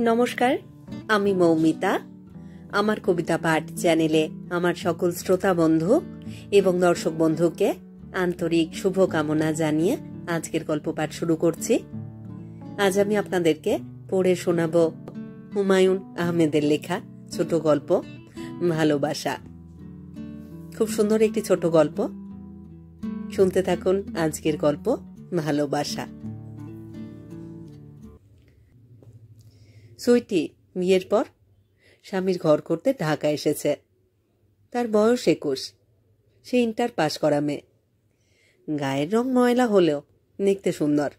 নমস্কার, আমি মৌমিতা। আমার কবিতা পাঠ চ্যানেলে আমার সকল শ্রোতা বন্ধু এবং দর্শক বন্ধুকে আন্তরিক শুভকামনা জানিয়ে আজকের গল্প পাঠ শুরু করছি। আজ আমি আপনাদেরকে পড়ে শোনাব হুমায়ুন আহমেদের লেখা ছোট গল্প ভালোবাসা। খুব সুন্দর একটি ছোট গল্প, শুনতে থাকুন আজকের গল্প ভালোবাসা। সুইটি বিয়ের পর স্বামীর ঘর করতে ঢাকা এসেছে। তার বয়স 21। সে ইন্টার পাশ করা মেয়ে। গায়ের রং ময়লা হলেও দেখতে সুন্দর।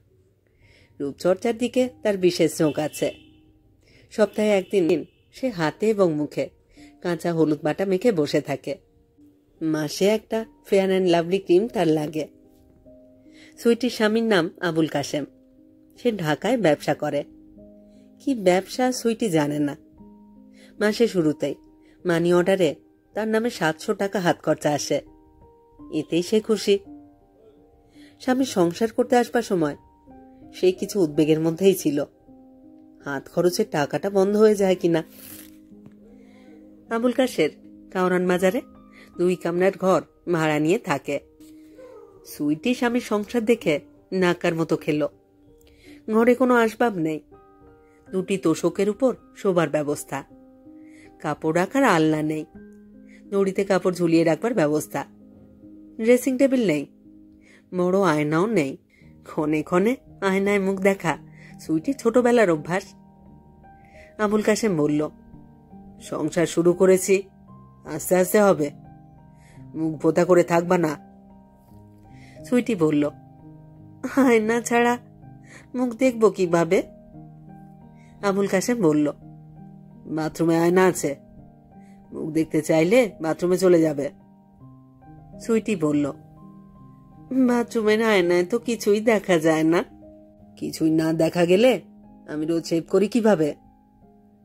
রূপচর্চার দিকে তার বিশেষ ঝোঁক আছে। সপ্তাহে একদিন সে হাতে এবং মুখে কাঁচা হলুদ বাটা মেখে বসে থাকে। মাসে একটা ফেয়ার অ্যান্ড লাভলি ক্রিম তার লাগে। সুইটির স্বামীর নাম আবুল কাশেম। সে ঢাকায় ব্যবসা করে। কি ব্যবসা সুইটি জানে না। মাসে শুরুতেই মানি অর্ডারে তার নামে 700 টাকা হাত খরচা আসে। এতেই সে খুশি। স্বামী সংসার করতে আসবার সময় সে কিছু উদ্বেগের মধ্যেই ছিল, হাত খরচের টাকাটা বন্ধ হয়ে যায় কিনা। আবুল কাশের কাওরান বাজারে 2 কামরার ঘর ভাড়া নিয়ে থাকে। সুইটি স্বামীর সংসার দেখে নাকার মতো খেল। ঘরে কোনো আসবাব নেই, 2টি তোশকের উপর শোবার ব্যবস্থা। কাপড় রাখার আলনা নেই, দড়িতে কাপড় ঝুলিয়ে রাখবার ব্যবস্থা। ড্রেসিং টেবিল নেই, বড় আয়নাও নেই। ক্ষণে ক্ষণে আয়নায় মুখ দেখা সুইটির ছোটবেলার অভ্যাস। আবুল কাশেম বলল, সংসার শুরু করেছি, আস্তে আস্তে হবে, মুখ ভোতা করে থাকবা না। সুইটি বলল, আয়না ছাড়া মুখ দেখব কিভাবে? আবুল কাশেম বলল, বাথরুমে আয়না আছে, মুখ দেখতে চাইলে বাথরুমে চলে যাবে। সুইটি বলল, বাথরুমের আয়নায় তো কিছুই দেখা যায় না। কিছুই না দেখা গেলে আমি রোজ শেভ করি কিভাবে?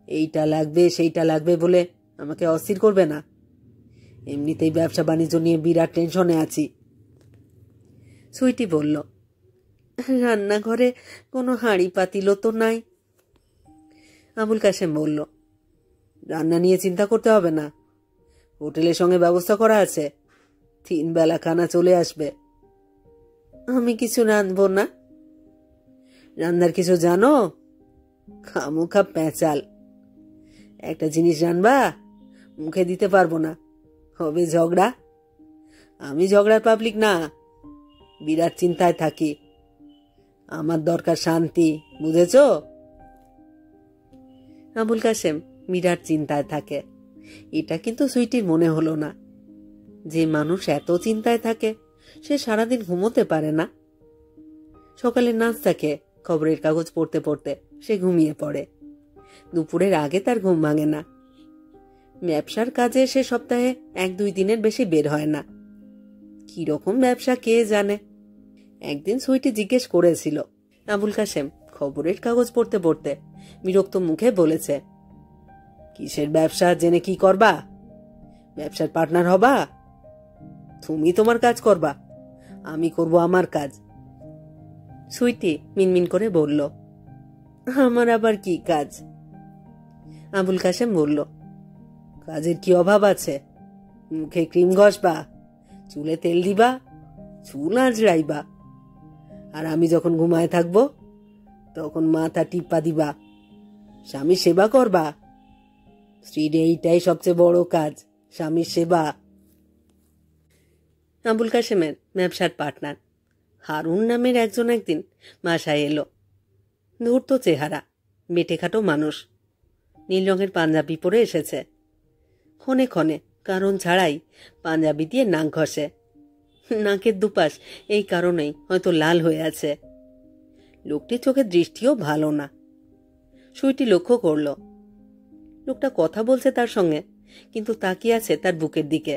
এইটা লাগবে সেইটা লাগবে বলে আমাকে অস্থির করবে না। এমনিতেই ব্যবসা বাণিজ্য নিয়ে বিরাট টেনশনে আছি। সুইটি বলল, রান্নাঘরে কোনো হাঁড়ি পাতিলও তো নাই। আবুল কাশেম বলল, রান্না নিয়ে চিন্তা করতে হবে না, হোটেলের সঙ্গে ব্যবস্থা করা আছে, 3 বেলা খানা চলে আসবে। আমি কিছু রাঁধবো না। রান্নার কিছু জানো? খামোখা পেঁচাল। একটা জিনিস রান্না মুখে দিতে পারবো না, হবে ঝগড়া। আমি ঝগড়ার পাবলিক না, বিরাট চিন্তায় থাকি। আমার দরকার শান্তি, বুঝেছ? আবুল কাশেম বিরাট চিন্তায় থাকে, এটা কিন্তু সুইটির মনে হলো না। যে মানুষ এত চিন্তায় থাকে সে সারাদিন ঘুমোতে পারে না। সকালে নাস্তা খেয়ে খবরের কাগজ পড়তে পড়তে সে ঘুমিয়ে পড়ে। দুপুরের আগে তার ঘুম ভাঙে না। ব্যবসার কাজে সে সপ্তাহে 1-2 দিনের বেশি বের হয় না। কিরকম ব্যবসা কে জানে। একদিন সুইটি জিজ্ঞেস করেছিল। আবুল কাশেম খবরের কাগজ পড়তে পড়তে বিরক্ত মুখে বলেছে, কিসের ব্যবসা জেনে কি করবা? ব্যবসার পার্টনার হবা? তুমি তোমার কাজ করবা, আমি করব আমার কাজ। সুইটি মিনমিন করে বলল, আমার আবার কি কাজ? আবুল কাশেম বলল, কাজের কি অভাব আছে? মুখে ক্রিম ঘষবা, চুলে তেল দিবা, চুল আঁচড়াইবা, আর আমি যখন ঘুমায় থাকবো তখন মাথা টিপ্পা দিবা, স্বামীর সেবা করবা। স্ত্রীর এইটাই সবচেয়ে বড় কাজ, স্বামীর সেবা। আবুল কাশেমের ব্যবসার পার্টনার হারুন নামের একজন একদিন বাসায় এলো। ধূর্ত চেহারা, বেটেখাটো মানুষ, নীল রঙের পাঞ্জাবি পরে এসেছে। ক্ষণে ক্ষণে কারণ ছাড়াই পাঞ্জাবি দিয়ে নাক ঘষে। নাকের দুপাশ এই কারণেই হয়তো লাল হয়ে আছে। লোকটির চোখের দৃষ্টিও ভালো না। সুইটি লক্ষ্য করল, লোকটা কথা বলছে তার সঙ্গে, কিন্তু তাকিয়ে আছে তার বুকের দিকে,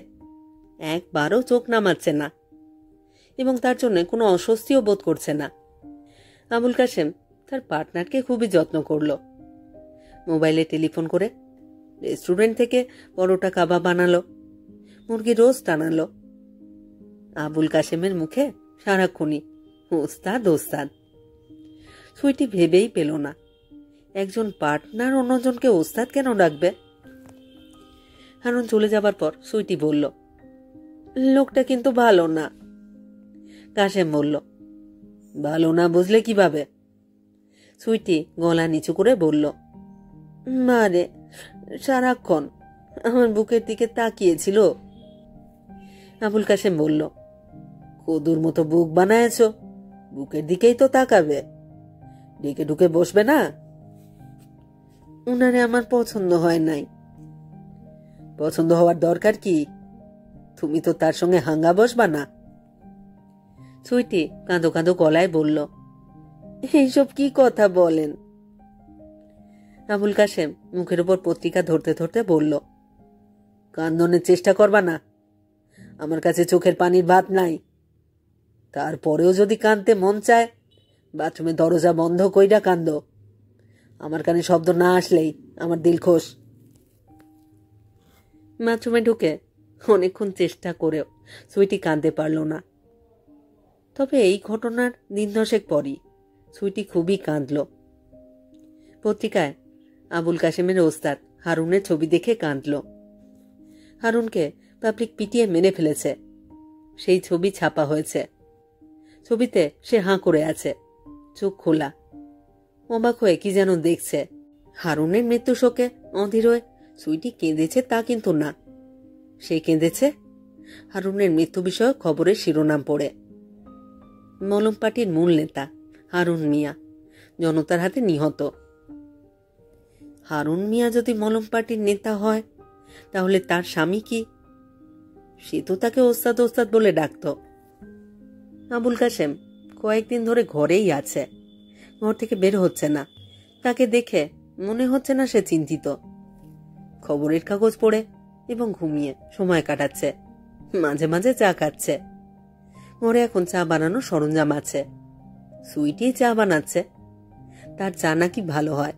একবারও চোখ নামাচ্ছে না, এবং তার জন্য কোনো অস্বস্তিও বোধ করছে না। আবুল কাশেম তার পার্টনারকে খুবই যত্ন করল। মোবাইলে টেলিফোন করে রেস্টুরেন্ট থেকে পরোটা কাবাব বানালো, মুরগি রোস্ট আনালো। আবুল কাশেমের মুখে সারাক্ষণই ওস্তাদ ওস্তাদ। সুইটি ভেবেই পেল না একজন পার্টনার অন্যজনকে ওস্তাদ কেন ডাকবে? হারুন চলে যাবার পর সুইটি বলল, লোকটা কিন্তু ভালো না। কাশেম বলল, ভালো না বুঝলে কিভাবে? সুইটি গলা নিচু করে বলল, মারে সারাক্ষণ আমার বুকের দিকে তাকিয়েছিল। আবুল কাশেম বলল, কদুর মতো বুক বানায়েছ, বুকের দিকেই তো তাকাবে, ঢেকে ঢুকে বসবে না? উনারে আমার পছন্দ হয় নাই। পছন্দ হওয়ার দরকার কি? তুমি তো তার সঙ্গে হাঙ্গা বসবা না। সুইটি কাঁদো কাঁদো গলায় বলল, এইসব কি কথা বলেন? আবুল কাশেম মুখের উপর পত্রিকা ধরতে ধরতে বলল, কান্দনের চেষ্টা করবা না। আমার কাছে চোখের পানির ভাত নাই। তারপরেও যদি কাঁদতে মন চায়, বাথরুমে দরজা বন্ধ কইরা কান্দ। আমার কানে শব্দ না আসলেই আমার দিল খোশ। বাথরুমে ঢুকে অনেকক্ষণ চেষ্টা করেও সুইটি কাঁদতে পারল না। তবে এই ঘটনার দিন দশেক পরই সুইটি খুবই কাঁদল। পত্রিকায় আবুল কাশেমের ওস্তাদ হারুনের ছবি দেখে কাঁদল। হারুনকে পাবলিক পিটিয়ে মেরে ফেলেছে, সেই ছবি ছাপা হয়েছে। ছবিতে সে হাঁ করে আছে, চোখ খোলা, অবাক হয়ে কি যেন দেখছে। হারুনের মৃত্যু শোকে অধীর হয়ে সুইটি কেঁদেছে তা কিন্তু না, সে কেঁদেছে হারুনের মৃত্যু বিষয়ক খবরের শিরোনাম পড়ে। মলম পার্টির মূল নেতা হারুন মিয়া জনতার হাতে নিহত। হারুন মিয়া যদি মলম পার্টির নেতা হয়, তাহলে তার স্বামী কি? সে তো তাকে ওস্তাদ ওস্তাদ বলে ডাকত। আবুল কাশেম কয়েকদিন ধরে ঘরেই আছে, ঘর থেকে বের হচ্ছে না। তাকে দেখে মনে হচ্ছে না সে চিন্তিত। খবরের কাগজ পড়ে এবং ঘুমিয়ে সময় কাটাচ্ছে, মাঝে মাঝে চা খাচ্ছে। ঘরে এখন চা বানানোর সরঞ্জাম আছে, সুইটি চা বানাচ্ছে। তার চা নাকি ভালো হয়।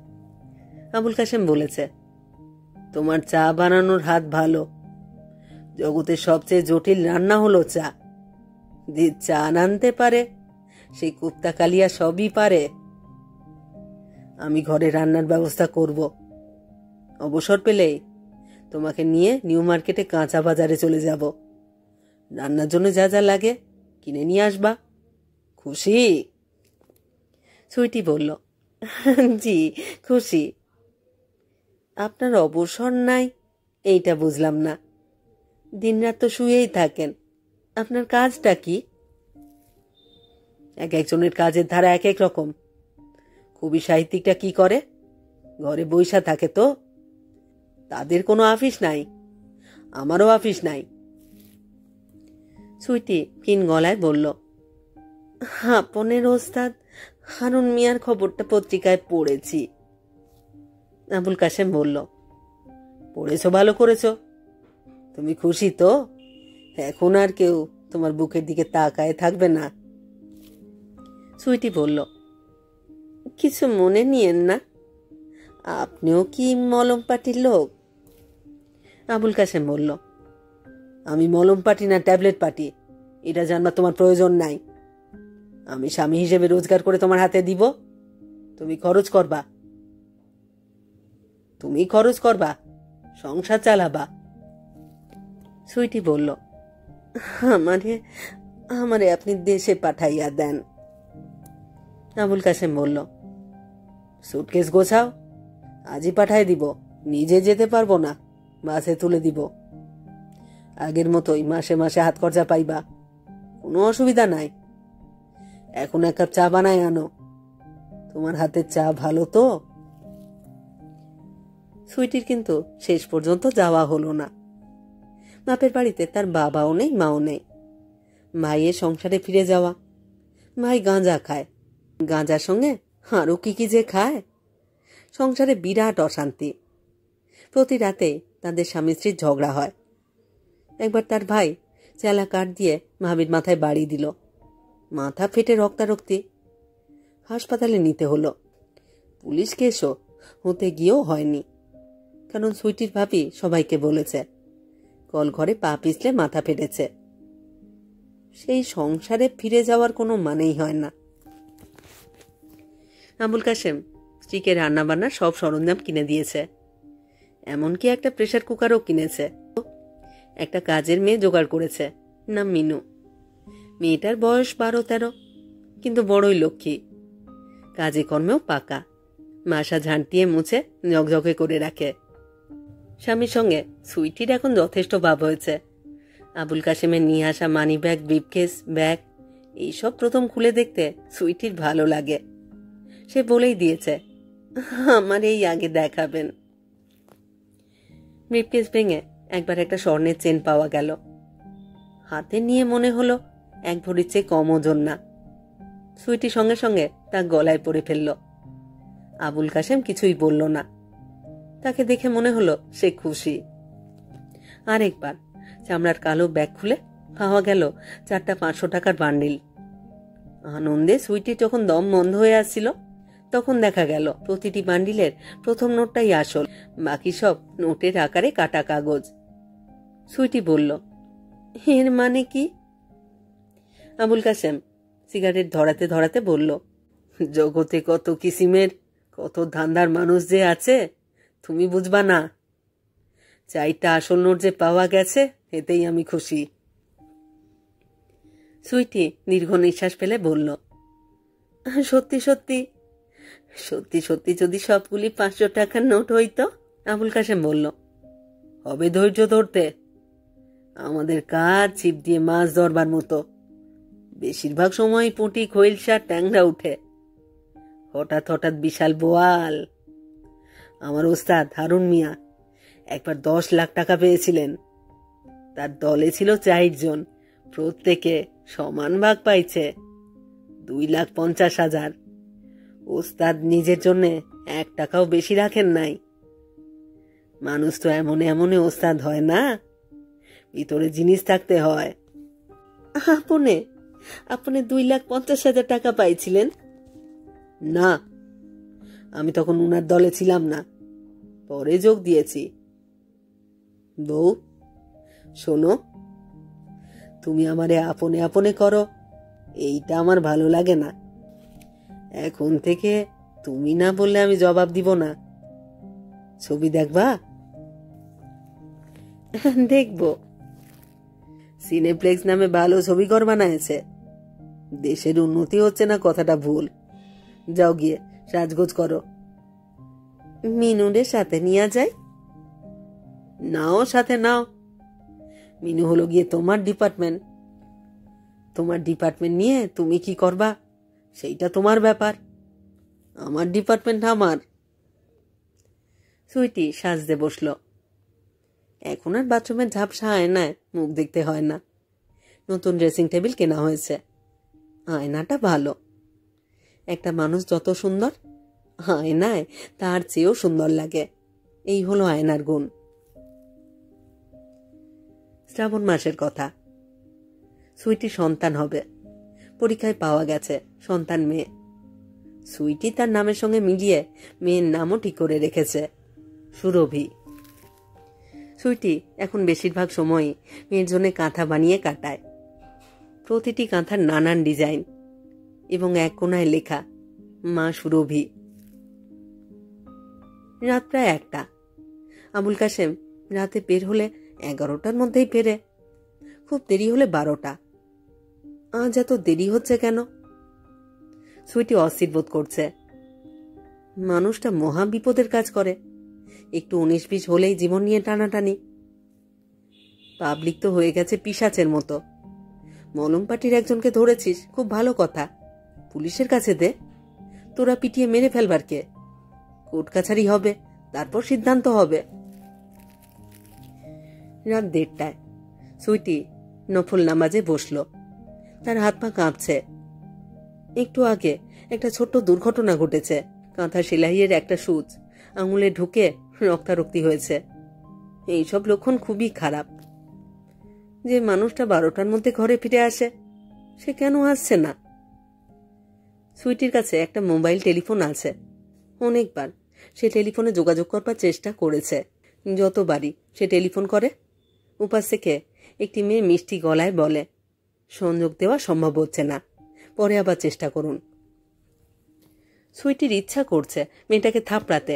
আবুল কাশেম বলেছে, তোমার চা বানানোর হাত ভালো। জগতের সবচেয়ে জটিল রান্না হলো চা। যে চা আনতে পারে সেই কুপ্তা কালিয়া সবই পারে। আমি ঘরে রান্নার ব্যবস্থা করব। অবসর পেলেই তোমাকে নিয়ে নিউ মার্কেটে কাঁচা বাজারে চলে যাব। রান্নার জন্য যা যা লাগে কিনে নিয়ে আসবা। খুশি? সুইটি বলল, জি খুশি। আপনার অবসর নাই এইটা বুঝলাম না। দিনরাত তো শুয়েই থাকেন, আপনার কাজটা কি? এক একজনের কাজের ধারা এক এক রকম। কবি সাহিত্যিকটা কি করে? ঘরে বইসা থাকে তো। তাদের কোনো আফিস নাই, আমারও আফিস নাই। সুইটি ক্ষীণ গলায় বলল, আপনের ওস্তাদ হারুন মিয়ার খবরটা পত্রিকায় পড়েছি। আবুল কাশেম বলল, পড়েছ ভালো করেছ। তুমি খুশি তো? এখন আর কেউ তোমার বুকের দিকে তাকায় থাকবে না। সুইটি বলল, কিছু মনে নিয়েন না, আপনিও কি মলম পার্টির লোক? আবুল কাশেম বলল, আমি মলম পার্টি না ট্যাবলেট পার্টি এটা জানবার তোমার প্রয়োজন নাই। আমি স্বামী হিসেবে রোজগার করে তোমার হাতে দিব, তুমি খরচ করবা। সংসার চালাবা। সুইটি বলল, আমারে আপনি দেশে পাঠাইয়া দেন। আবুল কাশেম বলল, সুটকেস গোছাও, আজই পাঠাই দিব। নিজে যেতে পারবো না, বাসে তুলে দিব। আগের মতোই মাসে মাসে হাত খরচা পাইবা, কোনো অসুবিধা নাই। এখন এক কাপ চা বানায় আনো, তোমার হাতের চা ভালো তো। সুইটির কিন্তু শেষ পর্যন্ত যাওয়া হলো না। বাপের বাড়িতে তার বাবাও নেই, মাও নেই। ভাইয়ের সংসারে ফিরে যাওয়া। ভাই গাঁজা খায়, গাঁজার সঙ্গে আরো কি কি যে খায়। সংসারে বিরাট অশান্তি। প্রতি রাতে তাদের স্বামী স্ত্রীর ঝগড়া হয়। একবার তার ভাই চেলা কাঠ দিয়ে ভাবির মাথায় বাড়ি দিল, মাথা ফেটে রক্তারক্তি। হাসপাতালে নিতে হলো। পুলিশ কেসও হতে গিয়েও হয়নি, কারণ সুইটির ভাবি সবাইকে বলেছে কল ঘরে পা পিছলে মাথা ফেটেছে। সেই সংসারে ফিরে যাওয়ার কোনো মানেই হয় না। আবুল কাশেম স্ত্রীকে রান্নাবান্নার সব সরঞ্জাম কিনে দিয়েছে, এমনকি একটা প্রেসার কুকারও কিনেছে। একটা কাজের মেয়ে জোগাড় করেছে, নাম মিনু। মেয়েটার বয়স 12-13, কিন্তু বড়ই লক্ষ্মী, কাজে কর্মেও পাকা। মাসা ঝাঁটিয়ে মুছে ঝকঝকে করে রাখে। স্বামীর সঙ্গে সুইটির এখন যথেষ্ট ভাব হয়েছে। আবুল কাশেমের নিয়ে আসা মানি ব্যাগ, ব্রিফকেস, ব্যাগ এইসব প্রথম খুলে দেখতে সুইটির ভালো লাগে। সে বলেই দিয়েছে, আমার এই আগে দেখাবেন। ব্রিফকেস ভেঙে একবার একটা স্বর্ণের চেন পাওয়া গেল। হাতে নিয়ে মনে হলো 1 ভরির চেয়ে কম ওজন না। সুইটি সঙ্গে সঙ্গে তার গলায় পরে ফেলল। আবুল কাশেম কিছুই বলল না। তাকে দেখে মনে হলো সে খুশি। আরেকবার চামড়ার কালো ব্যাগ খুলে পাওয়া গেল 4টা 500 টাকার বান্ডিল। আনন্দে সুইটির যখন দম বন্ধ হয়ে আসছিল, তখন দেখা গেল প্রতিটি বান্ডিলের প্রথম নোটটাই আসল, বাকি সব নোটের আকারে কাটা কাগজ। সুইটি বলল, এর মানে কি? আবুল কাশেম সিগারেট ধরাতে ধরাতে বলল, জগতে কত কিসিমের, কত ধান্দার মানুষ যে আছে, তুমি বুঝবা না। 4টা আসল নোট যে পাওয়া গেছে, এতেই আমি খুশি। সুইটি দীর্ঘ নিঃশ্বাস ফেলে বলল, সত্যি সত্যি? সত্যি সত্যি যদি সবগুলি 500 টাকার নোট হইতো? আবুল কাশেম বলল, হবে ধৈর্য ধরতে। আমাদের কাজ ছিপ দিয়ে মাছ ধরবার মতো। বেশিরভাগ সময় পুঁটি, খৈলসা, ট্যাংরা উঠে। হঠাৎ হঠাৎ বিশাল বোয়াল। আমার ওস্তাদ হারুন মিয়া একবার 10 লাখ টাকা পেয়েছিলেন। তার দলে ছিল 4 জন, প্রত্যেকে সমান ভাগ পাইছে, 2,50,000। ওস্তাদ নিজের জন্য 1 টাকাও বেশি রাখেন নাই। মানুষ তো এমনে এমনে ওস্তাদ হয় না, ভিতরে জিনিস থাকতে হয়। আপনি 2,50,000 টাকা পাইছিলেন? না, আমি তখন উনার দলে ছিলাম না, পরে যোগ দিয়েছি। বউ, শোনো, তুমি আমারে আপনে আপনে করো, এইটা আমার ভালো লাগে না। এখন থেকে তুমি না বললে আমি জবাব দিব না। ছবি দেখবা? দেখবো। সিনেপ্লেক্স নামে ভালো ছবিঘর বানায়েছে। দেশের উন্নতি হচ্ছে না কথাটা ভুল। যাও গিয়ে সাজগোজ করো। মিনুরে সাথে নিয়ে যাই? নাও, সাথে নাও। মিনু হলো গিয়ে তোমার ডিপার্টমেন্ট। তোমার ডিপার্টমেন্ট নিয়ে তুমি কি করবা সেইটা তোমার ব্যাপার, আমার ডিপার্টমেন্ট আমার। সুইটি সাজতে বসল। এখন আর বাথরুমের ঝাপসা আয়নায় মুখ দেখতে হয় না। নতুন ড্রেসিং টেবিল কেনা হয়েছে। আয়নাটা ভালো। একটা মানুষ যত সুন্দর, আয়নায় তার চেয়েও সুন্দর লাগে। এই হলো আয়নার গুণ। শ্রাবণ মাসের কথা। সুইটি সন্তান হবে। পরীক্ষায় পাওয়া গেছে সন্তান মেয়ে। সুইটি তার নামের সঙ্গে মিলিয়ে মেয়ের নামও ঠিক করে রেখেছে, সুরভি। সুইটি এখন বেশিরভাগ সময়ই মেয়ের জন্য কাঁথা বানিয়ে কাটায়। প্রতিটি কাঁথার নানান ডিজাইন এবং এক কোনায় লেখা মা সুরভি। রাত প্রায় 1টা। আবুল কাশেম রাতে বের হলে 11টার মধ্যেই ফেরে, খুব দেরি হলে 12টা। আজ এত দেরি হচ্ছে কেন? সুইটি অস্থির বোধ করছে। মানুষটা মহা বিপদের কাজ করে। একটু 19-20 হলেই জীবন নিয়ে টানাটানি। পাবলিক তো হয়ে গেছে পিশাচের মতো। মলম পার্টির একজনকে ধরেছিস, খুব ভালো কথা, পুলিশের কাছে দে। তোরা পিটিয়ে মেরে ফেলবার কে? কোর্ট কাছারি হবে, তারপর সিদ্ধান্ত হবে। রাত 1:30টায় সুইটি নফল নামাজে বসল। তার হাত পা কাঁপছে। একটু আগে একটা ছোট্ট দুর্ঘটনা ঘটেছে। কাঁথা সেলাইয়ের একটা সূচ আঙুলে ঢুকে রক্তারক্তি হয়েছে। এইসব লক্ষণ খুবই খারাপ। যে মানুষটা 12টার মধ্যে ঘরে ফিরে আসে, সে কেন আসছে না? সুইটির কাছে একটা মোবাইল টেলিফোন আছে। অনেকবার সে টেলিফোনে যোগাযোগ করবার চেষ্টা করেছে। যতবারই সে টেলিফোন করে, উপাস থেকে একটি মেয়ে মিষ্টি গলায় বলে, সংযোগ দেওয়া সম্ভব হচ্ছে না, পরে আবার চেষ্টা করুন। সুইটির ইচ্ছা করছে মেয়েটাকে থাপড়াতে।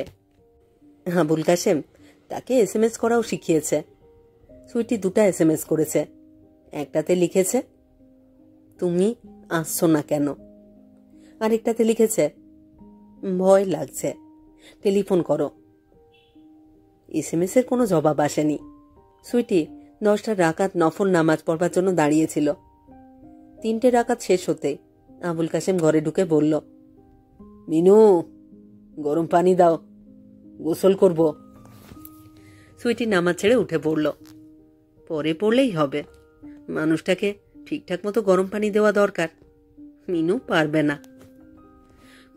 আবুল কাশেম তাকে SMS করাও শিখিয়েছে। সুইটি 2টা SMS করেছে। একটাতে লিখেছে, তুমি আসছো না কেন? আরেকটাতে লিখেছে, ভয় লাগছে, টেলিফোন করো। SMS-এর কোনো জবাব আসেনি। সুইটি 10টা রাকাত নফল নামাজ পড়বার জন্য দাঁড়িয়েছিল। 3টে রাকাত শেষ হতেই আবুল কাশেম ঘরে ঢুকে বলল, মিনু, গরম পানি দাও, গোসল করব। সুইটি নামাজ ছেড়ে উঠে পড়ল। পরে পড়লেই হবে, মানুষটাকে ঠিকঠাক মতো গরম পানি দেওয়া দরকার। মিনু পারবে না।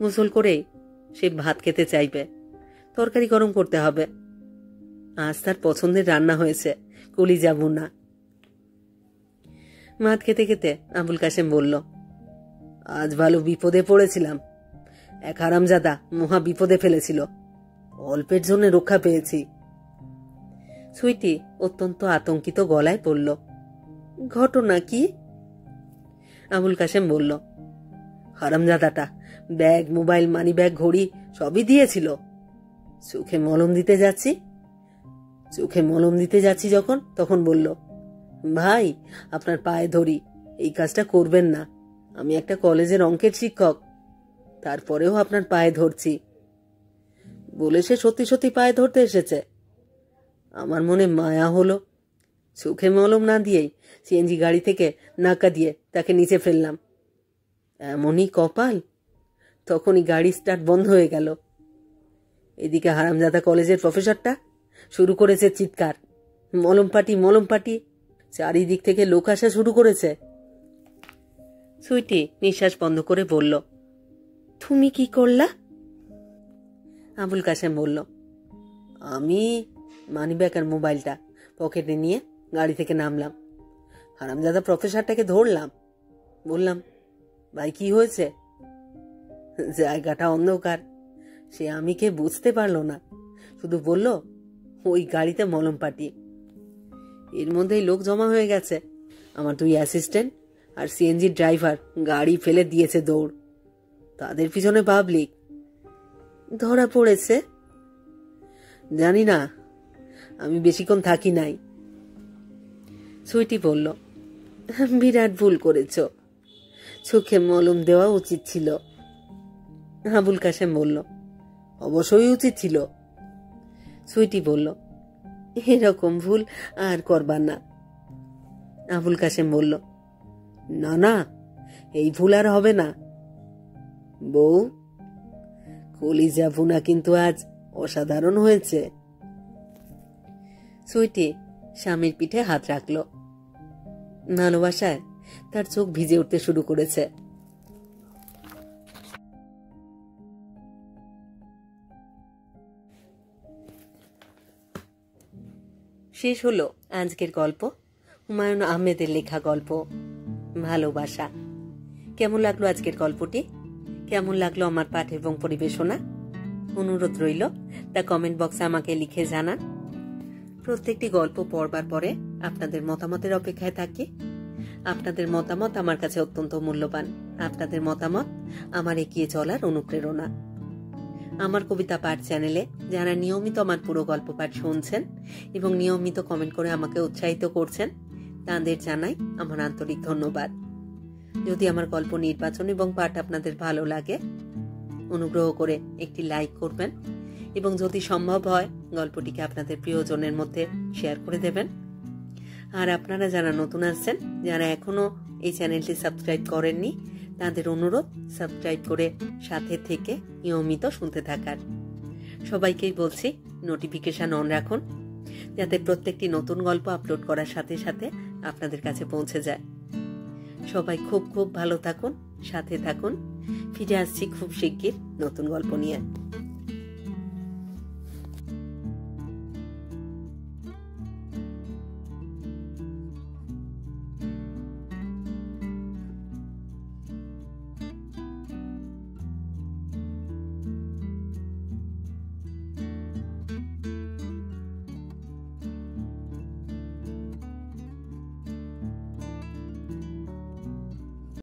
গোসল করেই সে ভাত খেতে চাইবে, তরকারি গরম করতে হবে। আজ তার পছন্দের রান্না হয়েছে, কলিজা ভুনা। ভাত খেতে খেতে আবুল কাশেম বলল, আজ ভালো বিপদে পড়েছিলাম। এক হারামজাদা মহা বিপদে ফেলেছিল, অল্পের জন্য রক্ষা পেয়েছি। সুইটি অত্যন্ত আতঙ্কিত গলায় বলল, ঘটনা কি? আবুল কাশেম বলল, হারামজাদাটা ব্যাগ, মোবাইল, মানি ব্যাগ, ঘড়ি সবই দিয়েছিল। চোখে মলম দিতে যাচ্ছি যখন, তখন বলল, ভাই আপনার পায়ে ধরি, এই কাজটা করবেন না। আমি একটা কলেজের অঙ্কের শিক্ষক, তারপরেও আপনার পায়ে ধরছি বলে সে সত্যি সত্যি পায়ে ধরতে এসেছে। আমার মনে মায়া হলো, চোখে মলম না দিয়েই CNG গাড়ি থেকে নাকা দিয়ে তাকে নিচে ফেললাম। এমনই কপাল, তখনই গাড়ি স্টার্ট বন্ধ হয়ে গেল। এদিকে হারামজাদা কলেজের প্রফেসরটা শুরু করেছে চিৎকার, মলম পাটি। চারিদিক থেকে লোক আসা শুরু করেছে। সুইটি নিঃশ্বাস বন্ধ করে বলল, তুমি কি করলা? আবুল কাশেম বলল, আমি মানিব্যাগ আর মোবাইলটা পকেটে নিয়ে গাড়ি থেকে নামলাম। হারামজাদা প্রফেসরটাকে ধরলাম, বললাম, ভাই কি হয়েছে? জায়গাটা অন্ধকার, সে আমি কে বুঝতে পারলো না, শুধু বলল, ওই গাড়িতে মলম পাটি। এর মধ্যেই লোক জমা হয়ে গেছে। আমার 2 অ্যাসিস্ট্যান্ট আর CNG ড্রাইভার গাড়ি ফেলে দিয়েছে দৌড়। তাদের পিছনে পাবলিক। ধরা পড়েছে? জানি না, আমি বেশিক্ষণ থাকি নাই। সুইটি বলল, বিরাট ভুল করেছ, চোখে মলম দেওয়া উচিত ছিল। আবুল কাশেম বলল, অবশ্যই উচিত ছিল। সুইটি বলল, এরকম ভুল আর করবার না। আবুল কাশেম বলল, না, এই ভুল আর হবে না। বউ, কলিজা ভুনা কিন্তু আজ অসাধারণ হয়েছে। সুইটি স্বামীর পিঠে হাত রাখল। ভালোবাসায় তার চোখ ভিজে উঠতে শুরু করেছে। শেষ হলো আজকের গল্প, হুমায়ুন আহমেদের লেখা গল্প ভালোবাসা। কেমন লাগলো আজকের গল্পটি? কেমন লাগলো আমার পাঠ এবং পরিবেশনা? অনুরোধ রইল তা কমেন্ট বক্সে আমাকে লিখে জানান। প্রত্যেকটি গল্প পড়বার পরে আপনাদের মতামতের অপেক্ষায় থাকি। আপনাদের মতামত আমার কাছে অত্যন্ত মূল্যবান। আপনাদের মতামত আমার এগিয়ে চলার অনুপ্রেরণা। আমার কবিতা পাঠ চ্যানেলে যারা নিয়মিত আমার পুরো গল্প পাঠ শুনছেন এবং নিয়মিত কমেন্ট করে আমাকে উৎসাহিত করছেন, তাদের জানাই আমার আন্তরিক ধন্যবাদ। যদি আমার গল্প নির্বাচন এবং পাঠ আপনাদের ভালো লাগে, অনুগ্রহ করে একটি লাইক করবেন এবং যদি সম্ভব হয় গল্পটিকে আপনাদের প্রিয়জনের মধ্যে শেয়ার করে দেবেন। আর আপনারা যারা নতুন আসছেন, যারা এখনো এই চ্যানেলটি সাবস্ক্রাইব করেননি, তাদের অনুরোধ সাবস্ক্রাইব করে সাথে থেকে নিয়মিত শুনতে থাকার। সবাইকেই বলছি নোটিফিকেশন অন রাখুন, যাতে প্রত্যেকটি নতুন গল্প আপলোড করার সাথে সাথে আপনাদের কাছে পৌঁছে যায়। সবাই খুব খুব ভালো থাকুন, সাথে থাকুন। ফিরে আসছি খুব শিগগির নতুন গল্প নিয়ে।